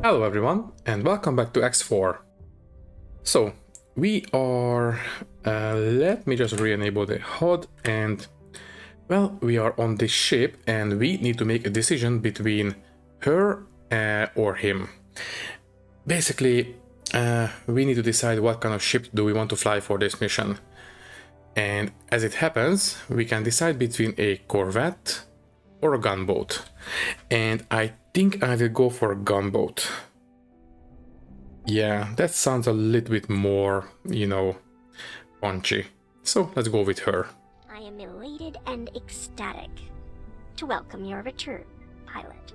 Hello everyone, and welcome back to X4. So, we are... let me just re-enable the HUD, and... well, we are on this ship, and we need to make a decision between her or him. Basically, we need to decide what kind of ship do we want to fly for this mission. And as it happens, we can decide between a corvette or a gunboat. And I think I will go for a gunboat. Yeah, that sounds a little bit more, punchy. So let's go with her. I am elated and ecstatic to welcome your return, pilot.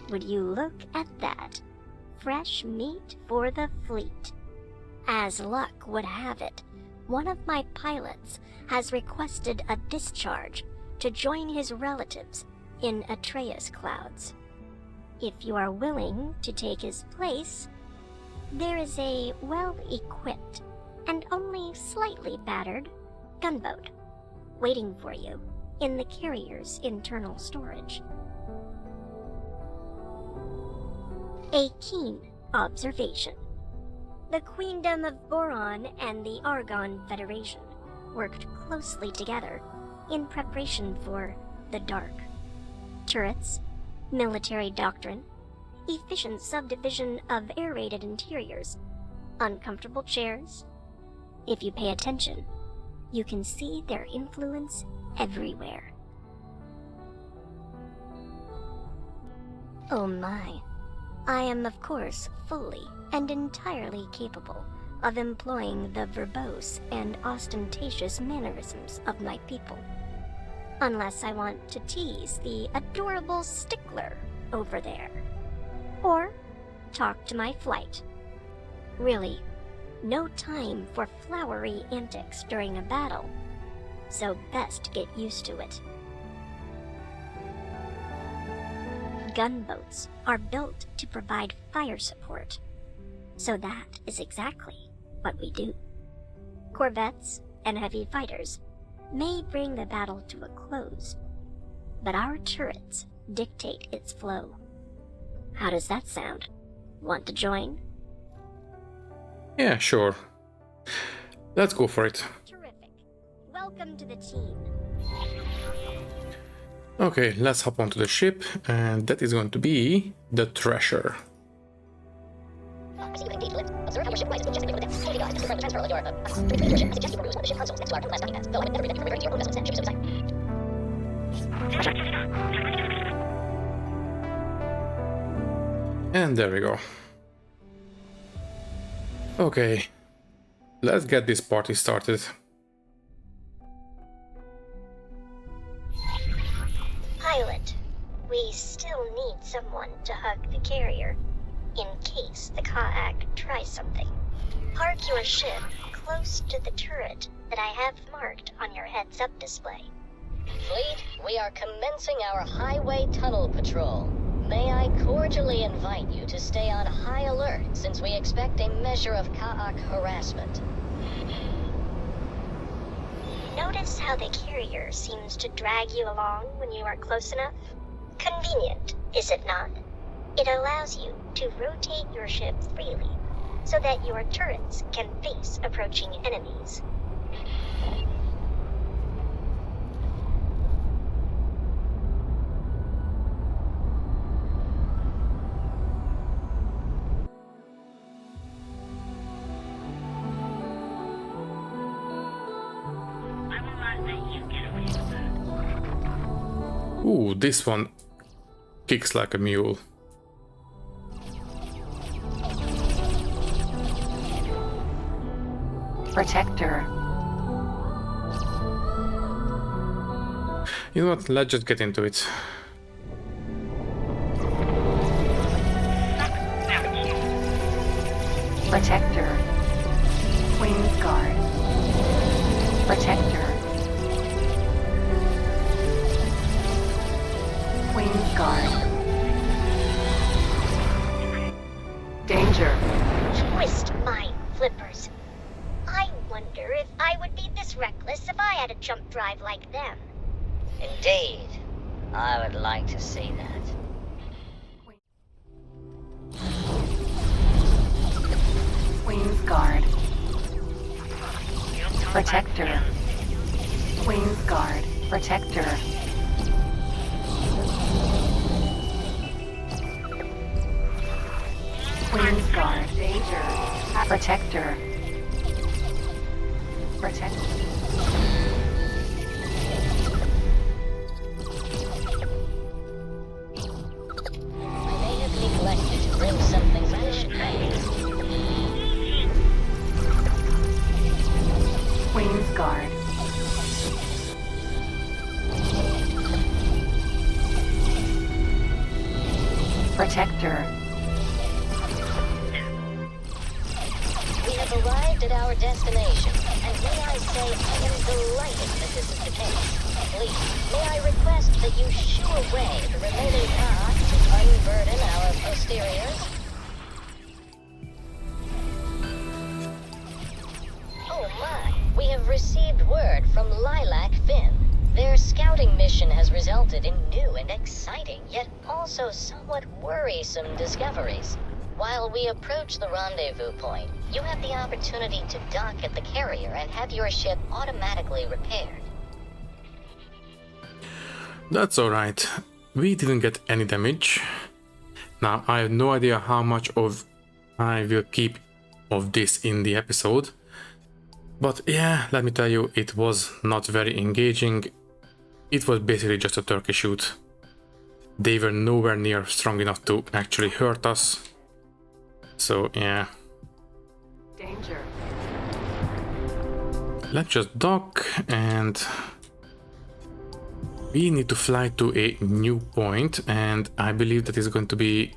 Would you look at that? Fresh meat for the fleet. As luck would have it, one of my pilots has requested a discharge to join his relatives in Atreus clouds. If you are willing to take his place, there is a well-equipped and only slightly battered gunboat waiting for you in the carrier's internal storage. A keen observation. The Queendom of Boron and the Argon Federation worked closely together in preparation for the Dark. Turrets, military doctrine, efficient subdivision of aerated interiors, uncomfortable chairs. If you pay attention, you can see their influence everywhere. Oh my. I am, of course, fully and entirely capable of employing the verbose and ostentatious mannerisms of my people. Unless I want to tease the adorable stickler over there. Or talk to my flight. Really, no time for flowery antics during a battle, so best get used to it. Gunboats are built to provide fire support, so that is exactly what we do. Corvettes and heavy fighters may bring the battle to a close, but our turrets dictate its flow. How does that sound? Want to join? Yeah, sure. Let's go for it. Terrific. Welcome to the team. Okay, let's hop onto the ship, and that is going to be the Treasure. And there we go. Okay, let's get this party started. Pilot, we still need someone to hug the carrier, in case the Ka'ak tries something. Park your ship close to the turret that I have marked on your heads-up display. Fleet, we are commencing our highway tunnel patrol. May I cordially invite you to stay on high alert since we expect a measure of Ka'ak harassment. Notice how the carrier seems to drag you along when you are close enough? Convenient, is it not? It allows you to rotate your ship freely, so that your turrets can face approaching enemies. Ooh, this one kicks like a mule. Protector. You know what, let's just get into it. Protector. Queen's Guard. Protector. Queen's Guard. Danger. Twist my flippers. I wonder if I would be this reckless if I had a jump drive like them. Indeed. I would like to see that. Queen's Guard. Protector. Queen's Guard. Protector. Queen's Guard. Danger. Protector. Protector. I may have neglected to bring something that I should have. Queen's Guard. Protector. We have arrived at our destination, and may I say I am delighted that this is the case. Please, may I request that you shoo away the remaining car to unburden our posteriors? Oh my, we have received word from Lilac Finn. Their scouting mission has resulted in new and exciting, yet also somewhat worrisome discoveries. While we approach the rendezvous point, you have the opportunity to dock at the carrier and have your ship automatically repaired. That's alright. We didn't get any damage. Now, I have no idea how much of I will keep of this in the episode. But yeah, let me tell you, it was not very engaging. It was basically just a turkey shoot. They were nowhere near strong enough to actually hurt us. So yeah. Danger. Let's just dock, and we need to fly to a new point, and I believe that is going to be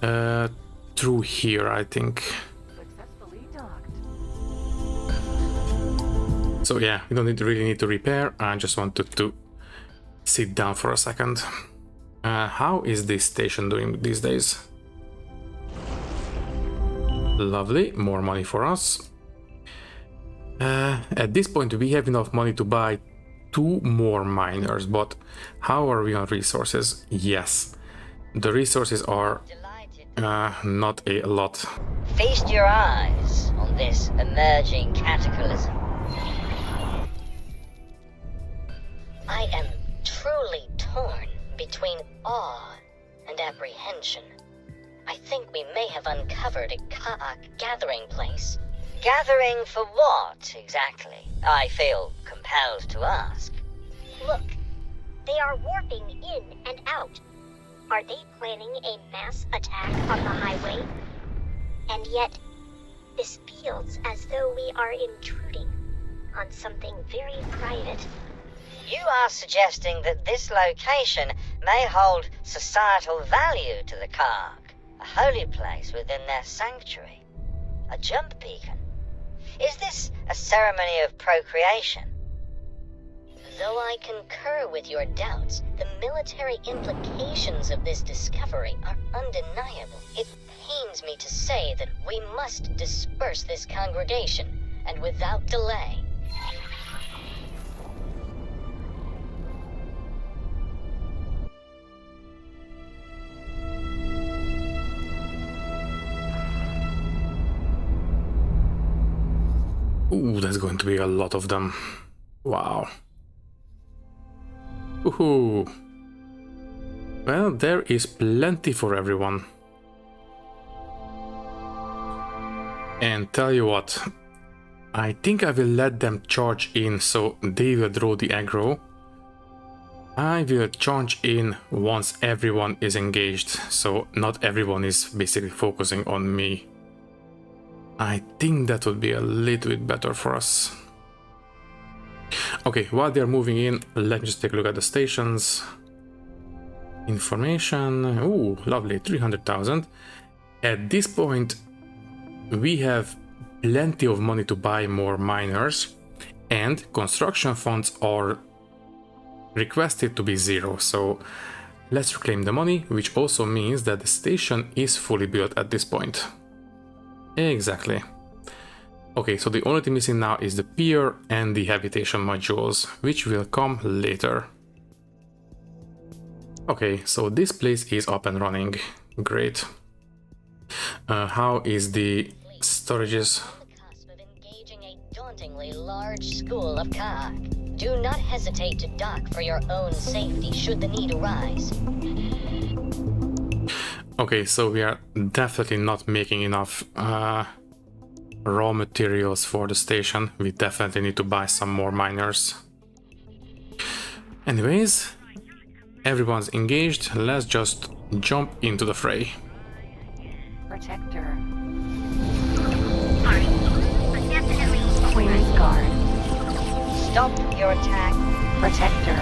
through here, I think. Successfully docked. So yeah, we don't really need to repair. I just wanted to sit down for a second. How is this station doing these days? Lovely, more money for us. At this point we have enough money to buy 2 more miners, but how are we on resources? Yes, the resources are not a lot. Feast your eyes on this emerging cataclysm. I am truly torn between awe and apprehension. I think we may have uncovered a Ka'ak gathering place. Gathering for what, exactly? I feel compelled to ask. Look, they are warping in and out. Are they planning a mass attack on the highway? And yet, this feels as though we are intruding on something very private. You are suggesting that this location may hold societal value to the Ka'ak, a holy place within their sanctuary, a jump beacon. Is this a ceremony of procreation? Though I concur with your doubts, the military implications of this discovery are undeniable. It pains me to say that we must disperse this congregation, and without delay. Ooh, there's going to be a lot of them. Wow. Ooh. Well, there is plenty for everyone. And tell you what, I think I will let them charge in so they will draw the aggro. I will charge in once everyone is engaged, so not everyone is basically focusing on me. I think that would be a little bit better for us. Okay, while they're moving in, let me just take a look at the stations. Information, ooh, lovely, 300,000. At this point, we have plenty of money to buy more miners, and construction funds are requested to be 0, so let's reclaim the money, which also means that the station is fully built at this point. Exactly. Okay, so the only thing missing now is the pier and the habitation modules, which will come later. Okay, so this place is up and running. Great. How is the storages. On the cusp of engaging a dauntingly large school of Kaak. Do not hesitate to dock for your own safety should the need arise. Okay, so we are definitely not making enough raw materials for the station. We definitely need to buy some more miners. Anyways, everyone's engaged. Let's just jump into the fray. Protector. Definitely. Queen's Guard. Stop your attack. Protector.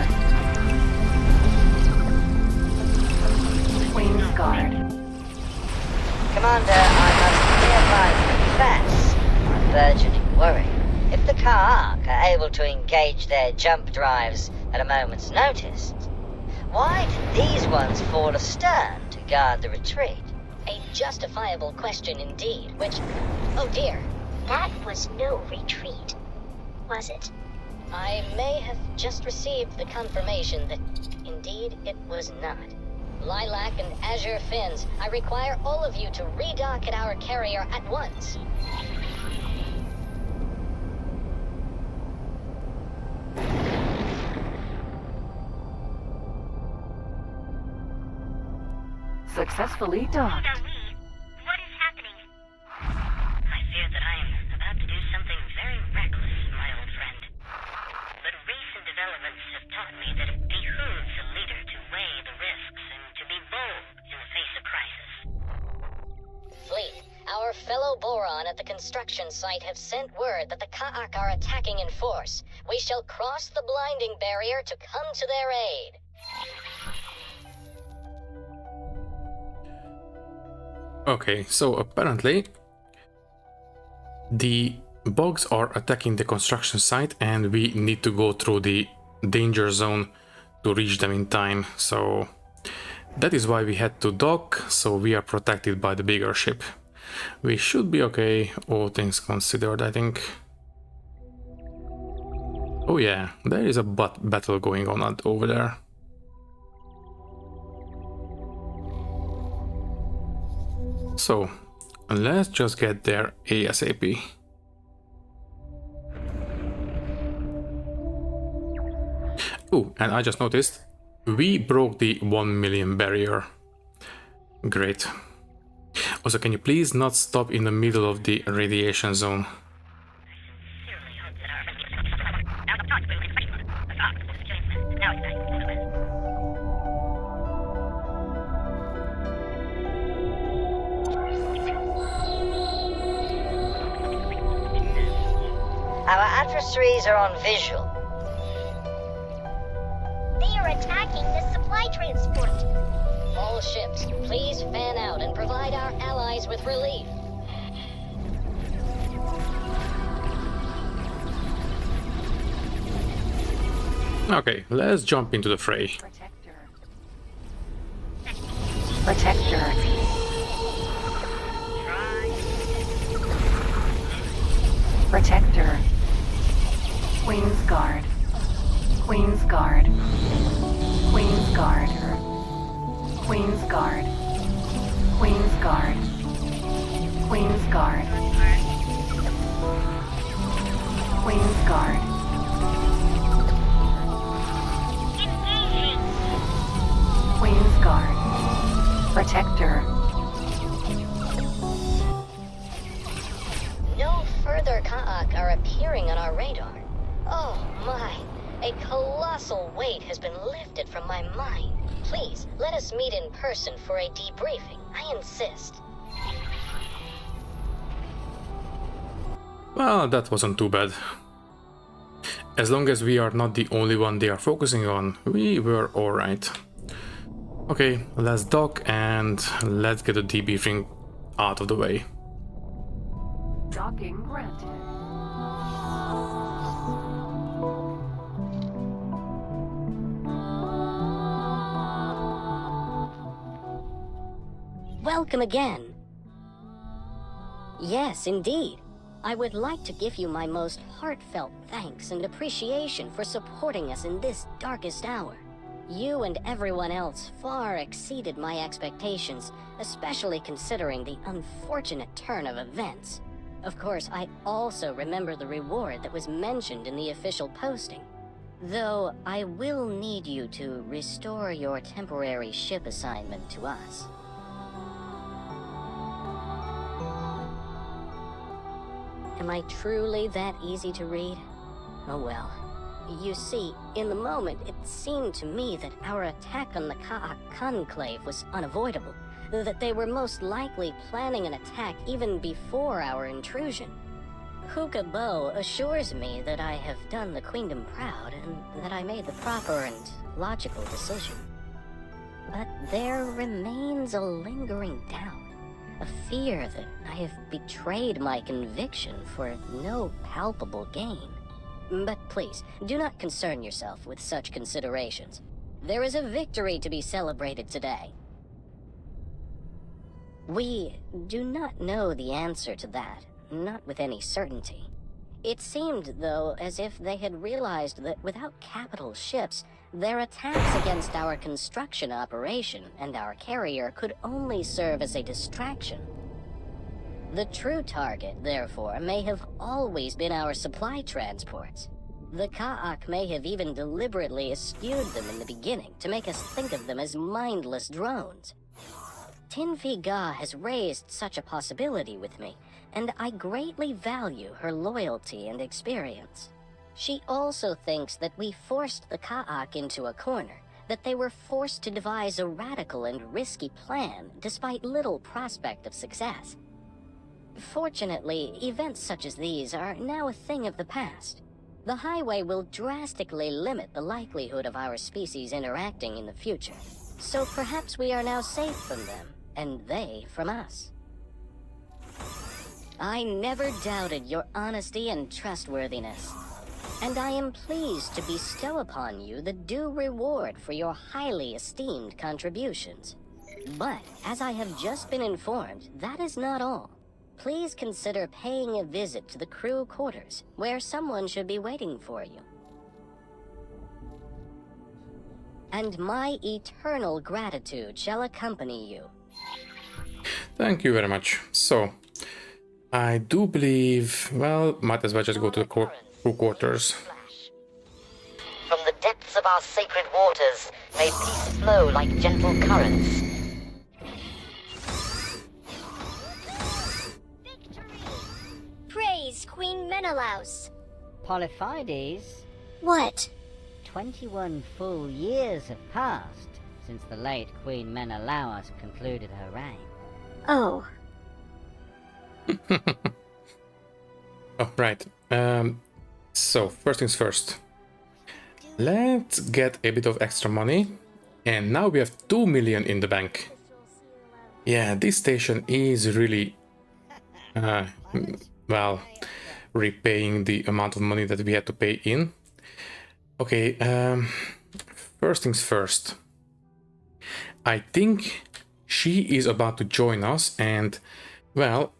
Queen's Guard. Commander, I must hereby confess my burgeoning worry. If the Kaak are able to engage their jump drives at a moment's notice, why did these ones fall astern to guard the retreat? A justifiable question indeed, which... Oh dear. That was no retreat, was it? I may have just received the confirmation that indeed it was not. Lilac and Azure Fins, I require all of you to redock at our carrier at once. Successfully docked. What is happening? I fear that I am about to do something very reckless, my old friend. But recent developments have taught me that it behooves a leader to weigh the risks and to be bold in the face of crisis. Fleet, our fellow Boron at the construction site have sent word that the Kaak are attacking in force. We shall cross the blinding barrier to come to their aid. Okay, so apparently the bugs are attacking the construction site and we need to go through the danger zone to reach them in time. So that is why we had to dock, so we are protected by the bigger ship. We should be okay, all things considered, I think. Oh yeah, there is a battle going on over there. So, let's just get there ASAP. Oh, and I just noticed, we broke the 1 million barrier. Great. Also, can you please not stop in the middle of the radiation zone? Our adversaries are on visual. They are attacking the supply transport. All ships, please fan out and provide our allies with relief. Okay, let's jump into the fray. Protector. Protector. Protector. Queen's Guard. Queen's Guard. Queen's Guard. Queen's Guard. Queen's Guard. Queen's Guard. Queen's Guard. Queen's Guard. Protector. No further Kaak are appearing on our radar. Oh my, a colossal weight has been lifted from my mind. Please, let us meet in person for a debriefing. I insist. Well, that wasn't too bad. As long as we are not the only one they are focusing on, we were alright. Okay, let's dock and let's get the debriefing out of the way. Docking granted. Welcome again. Yes, indeed. I would like to give you my most heartfelt thanks and appreciation for supporting us in this darkest hour. You and everyone else far exceeded my expectations, especially considering the unfortunate turn of events. Of course, I also remember the reward that was mentioned in the official posting. Though I will need you to restore your temporary ship assignment to us. Am I truly that easy to read? Oh well. You see, in the moment, it seemed to me that our attack on the Ka'ak Conclave was unavoidable, that they were most likely planning an attack even before our intrusion. Hookah Bo assures me that I have done the Queendom proud and that I made the proper and logical decision. But there remains a lingering doubt, a fear that I have betrayed my conviction for no palpable gain. But please, do not concern yourself with such considerations. There is a victory to be celebrated today. We do not know the answer to that, not with any certainty. It seemed, though, as if they had realized that without capital ships, their attacks against our construction operation and our carrier could only serve as a distraction. The true target, therefore, may have always been our supply transports. The Ka'ak may have even deliberately eschewed them in the beginning to make us think of them as mindless drones. Tinfi Ga has raised such a possibility with me, and I greatly value her loyalty and experience. She also thinks that we forced the Ka'ak into a corner, that they were forced to devise a radical and risky plan despite little prospect of success. Fortunately, events such as these are now a thing of the past. The highway will drastically limit the likelihood of our species interacting in the future, so perhaps we are now safe from them, and they from us. I never doubted your honesty and trustworthiness, and I am pleased to bestow upon you the due reward for your highly esteemed contributions. But, as I have just been informed, that is not all. Please consider paying a visit to the crew quarters, where someone should be waiting for you. And my eternal gratitude shall accompany you. Thank you very much. So, I do believe, well, might as well just go to the crew quarters. From the depths of our sacred waters, may peace flow like gentle currents. Praise Queen Menelaus. Polyphides, What? 21 full years have passed since the late Queen Menelaus concluded her reign. Oh, Oh, right. So, first things first. Let's get a bit of extra money. And now we have 2 million in the bank. Yeah, this station is really, well, repaying the amount of money that we had to pay in. Okay, first things first. I think she is about to join us and, well,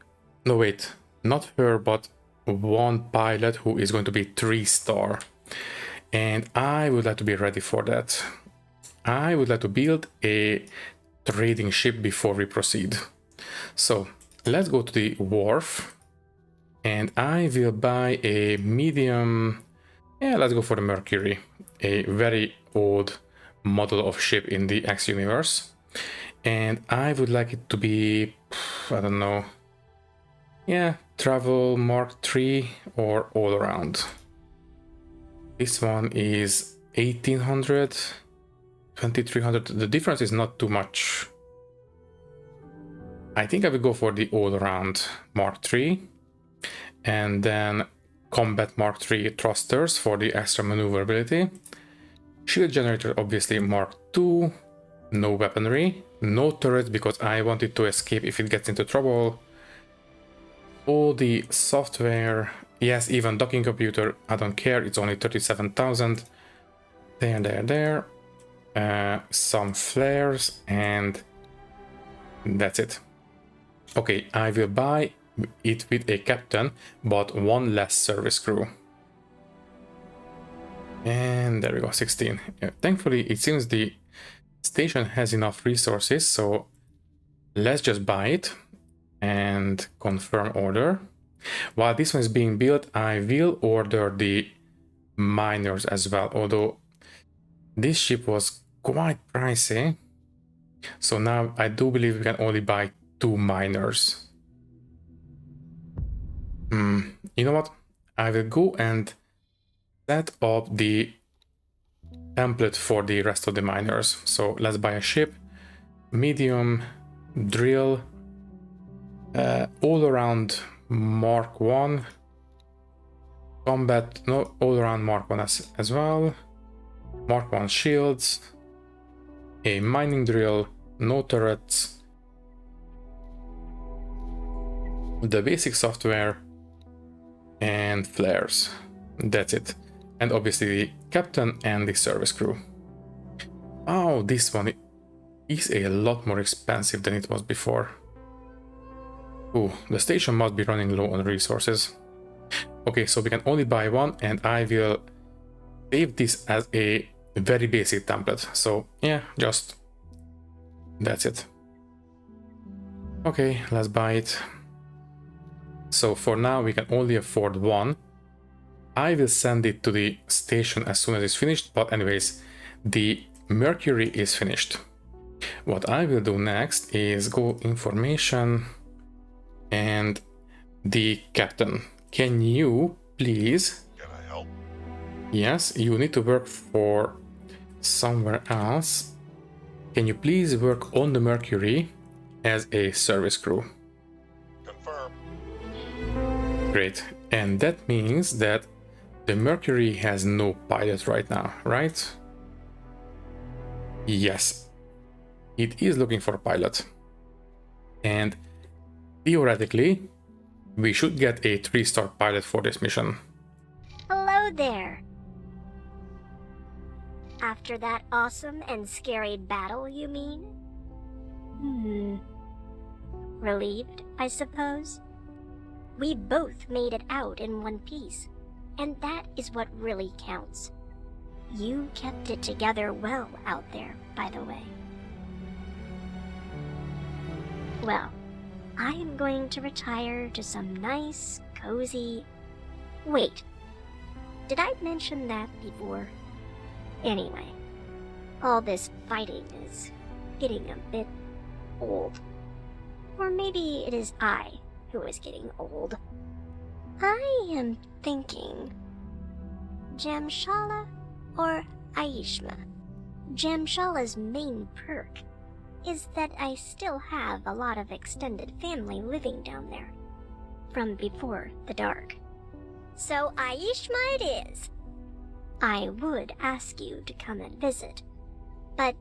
no wait, not her, but one pilot who is going to be 3-star. And I would like to be ready for that. I would like to build a trading ship before we proceed. So let's go to the wharf and I will buy a medium, yeah, let's go for the Mercury, a very old model of ship in the X universe. And I would like it to be, I don't know, yeah, travel Mark III or all around. This one is 1800, 2300. The difference is not too much. I think I will go for the all around Mark III and then combat Mark III thrusters for the extra maneuverability. Shield generator, obviously Mark II, no weaponry, no turret because I wanted to escape if it gets into trouble. All the software, yes, even docking computer, I don't care, it's only 37,000. There. Some flares and that's it. Okay, I will buy it with a captain, but one less service crew. And there we go, 16. Yeah, thankfully, it seems the station has enough resources, so let's just buy it and confirm order. While this one is being built, I will order the miners as well, although this ship was quite pricey. So now I do believe we can only buy 2 miners. You know what? I will go and set up the template for the rest of the miners. So let's buy a ship, medium, drill, all around Mark 1, combat, no, all around Mark 1 as well, Mark 1 shields, a mining drill, no turrets, the basic software, and flares. That's it. And obviously the captain and the service crew. Oh, this one is a lot more expensive than it was before. Ooh, the station must be running low on resources. Okay, so we can only buy one, and I will save this as a very basic template. So yeah, just that's it. Okay, let's buy it. So for now we can only afford one. I will send it to the station as soon as it's finished, but anyways, the Mercury is finished. What I will do next is go information and the captain. Can you please... Can I help? Yes, you need to work for somewhere else. Can you please work on the Mercury as a service crew? Confirm. Great. And that means that the Mercury has no pilot right now, right? Yes. It is looking for a pilot. And theoretically, we should get a 3-star pilot for this mission. Hello there. After that awesome and scary battle, you mean? Relieved, I suppose? We both made it out in one piece, and that is what really counts. You kept it together well out there, by the way. Well, I am going to retire to some nice, cozy... Wait, did I mention that before? Anyway, all this fighting is getting a bit old. Or maybe it is I who is getting old. I am thinking... Jamshala or Aishma? Jamshala's main perk is that I still have a lot of extended family living down there, from before the dark. So Aishma it is. I would ask you to come and visit, but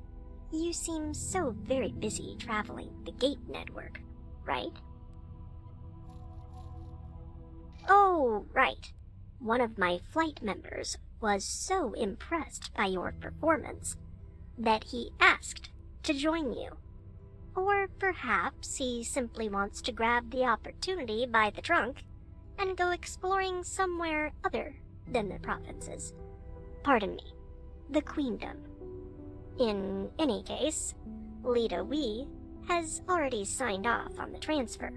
you seem so very busy traveling the gate network, right? Oh, right. One of my flight members was so impressed by your performance that he asked to join you. Or perhaps he simply wants to grab the opportunity by the trunk and go exploring somewhere other than the provinces. Pardon me, the Queendom. In any case, Lita Wee has already signed off on the transfer,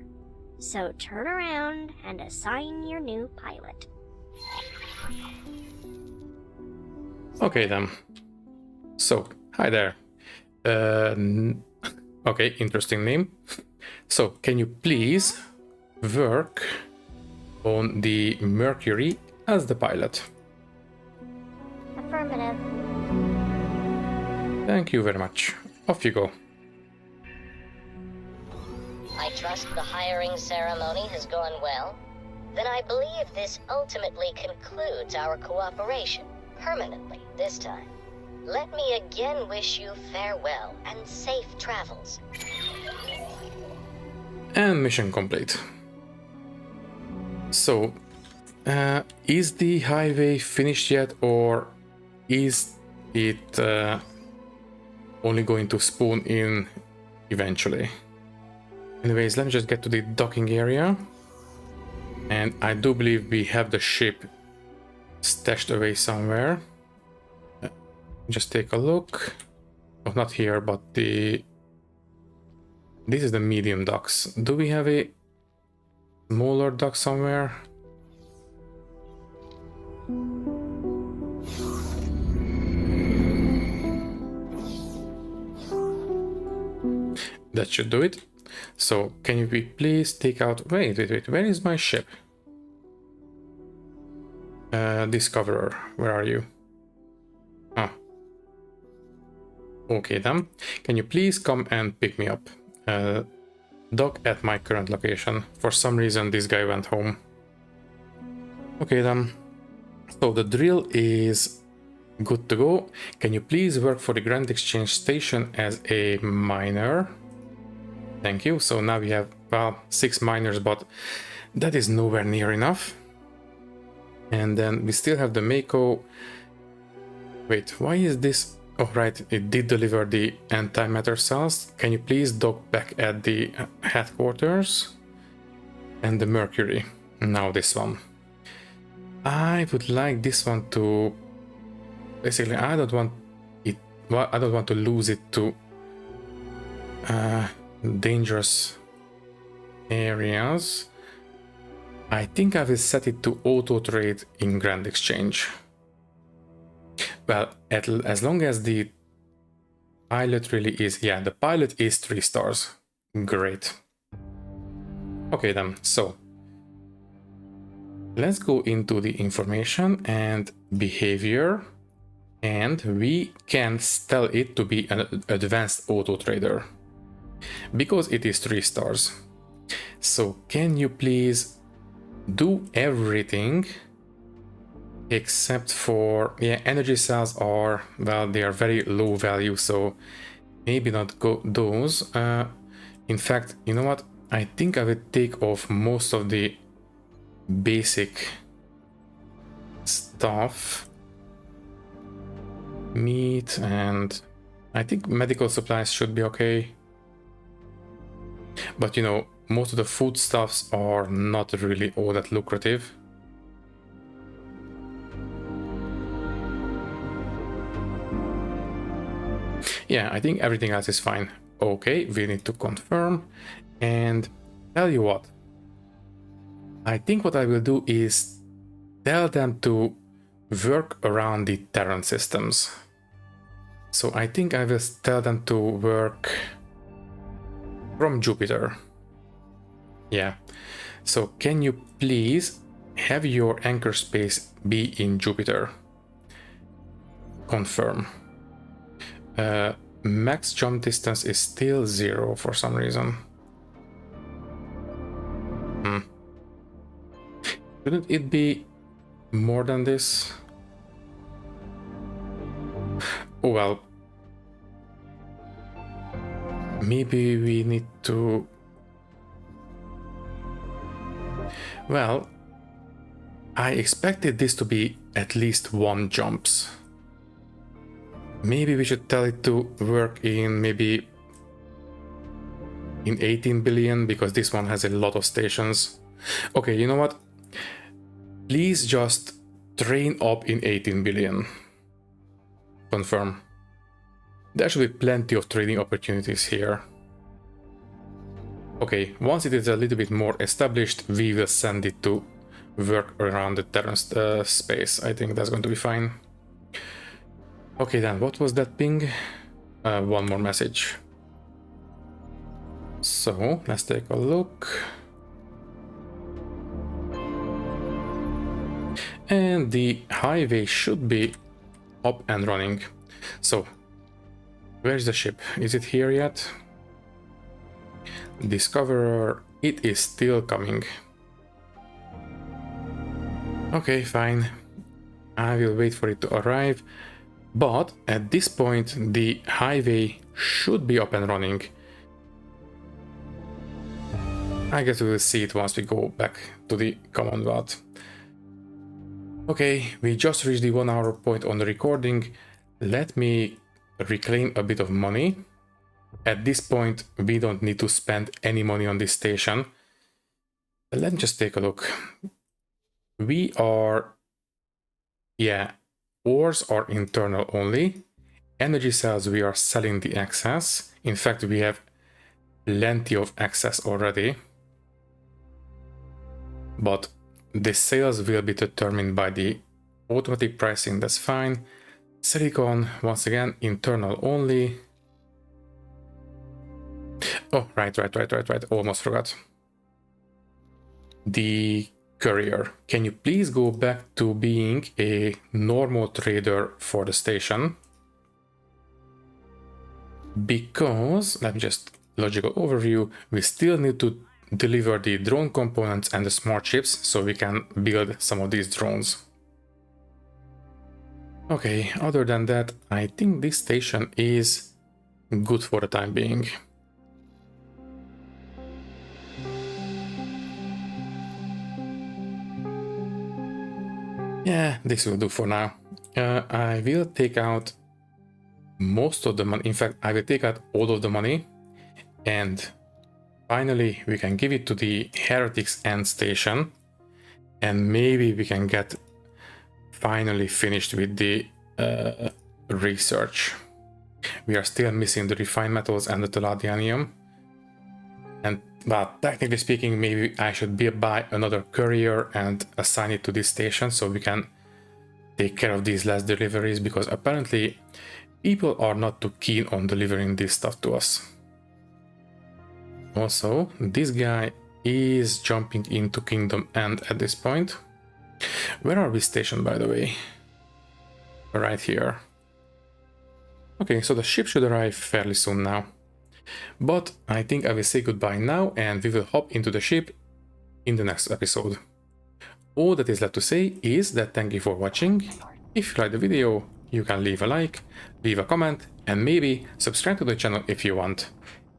so turn around and assign your new pilot. Okay then. So, hi there. Okay, interesting name. So, can you please work on the Mercury as the pilot? Affirmative. Thank you very much. Off you go. I trust the hiring ceremony has gone well. Then I believe this ultimately concludes our cooperation, permanently this time. Let me again wish you farewell and safe travels. And mission complete. So, is the highway finished yet, or is it only going to spawn in eventually? Anyways, let me just get to the docking area. And I do believe we have the ship stashed away somewhere. Just take a look. Oh, not here, but the... This is the medium docks. Do we have a... smaller dock somewhere. That should do it. So can you please take out... Wait, where is my ship? Discoverer, where are you? Ah. Okay then. Can you please come and pick me up? Dock at my current location. For some reason this guy went home. Okay then. So the drill is good to go. Can you please work for the Grand Exchange Station as a miner? Thank you. So now we have, well, 6 miners, but that is nowhere near enough. And then we still have the Mako. Wait, why is this? Oh, right, it did deliver the antimatter cells. Can you please dock back at the headquarters? And the Mercury. Now this one. I would like this one to... Basically, I don't want it... Well, I don't want to lose it to dangerous areas. I think I will set it to auto trade in Grand Exchange. Well, as long as the pilot really is... Yeah, the pilot is 3 stars. Great. Okay then, so let's go into the information and behavior, and we can tell it to be an advanced auto trader because it is 3 stars. So can you please do everything except for... Yeah, energy cells are... Well, they are very low value, so maybe not go those. In fact, you know what? I think I will take off most of the basic stuff. Meat, and I think medical supplies should be okay. But you know, most of the foodstuffs are not really all that lucrative. Yeah, I think everything else is fine. Okay, we need to confirm. And tell you what, I think what I will do is tell them to work around the Terran systems. So I think I will tell them to work from Jupiter. Yeah. So can you please have your anchor space be in Jupiter? Confirm. Max jump distance is still 0 for some reason. Shouldn't it be more than this? Oh well. Maybe we need to... Well, I expected this to be at least 1 jumps. Maybe we should tell it to work in maybe in 18 billion, because this one has a lot of stations. Okay, you know what? Please just train up in 18 billion. Confirm. There should be plenty of trading opportunities here. Okay, once it is a little bit more established, we will send it to work around the Terran space. I think that's going to be fine. Okay then, what was that ping? One more message. So, let's take a look. And the highway should be up and running. So, where's the ship? Is it here yet? Discoverer, it is still coming. Okay, fine. I will wait for it to arrive. But at this point, the highway should be up and running. I guess we will see it once we go back to the Commonwealth. Okay, we just reached the 1 hour point on the recording. Let me reclaim a bit of money. At this point, we don't need to spend any money on this station. Let me just take a look. We are... Yeah, ores are internal only. Energy cells, we are selling the excess. In fact, we have plenty of excess already. but the sales will be determined by the automatic pricing, that's fine. Silicon, once again, internal only. Oh, right, almost forgot. The courier. Can you please go back to being a normal trader for the station? Because, let me just logical overview, we still need to deliver the drone components and the smart chips so we can build some of these drones. Okay, other than that, I think this station is good for the time being. Yeah, this will do for now. I will take out most of the money. In fact, I will take out all of the money, and finally we can give it to the heretics end station, and maybe we can get finally finished with the research. We are still missing the refined metals and the palladium, and but technically speaking, maybe I should buy another courier and assign it to this station so we can take care of these last deliveries, because apparently people are not too keen on delivering this stuff to us. Also, this guy is jumping into Kingdom End at this point. Where are we stationed, by the way? Right here. Okay, so the ship should arrive fairly soon now. But I think I will say goodbye now, and we will hop into the ship in the next episode. All that is left to say is that thank you for watching. If you liked the video, you can leave a like, leave a comment, and maybe subscribe to the channel if you want.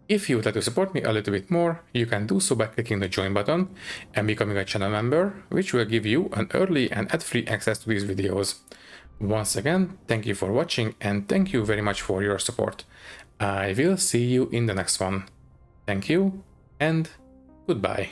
If you would like to support me a little bit more, you can do so by clicking the join button and becoming a channel member, which will give you an early and ad-free access to these videos. Once again, thank you for watching, and thank you very much for your support. I will see you in the next one. Thank you, and goodbye.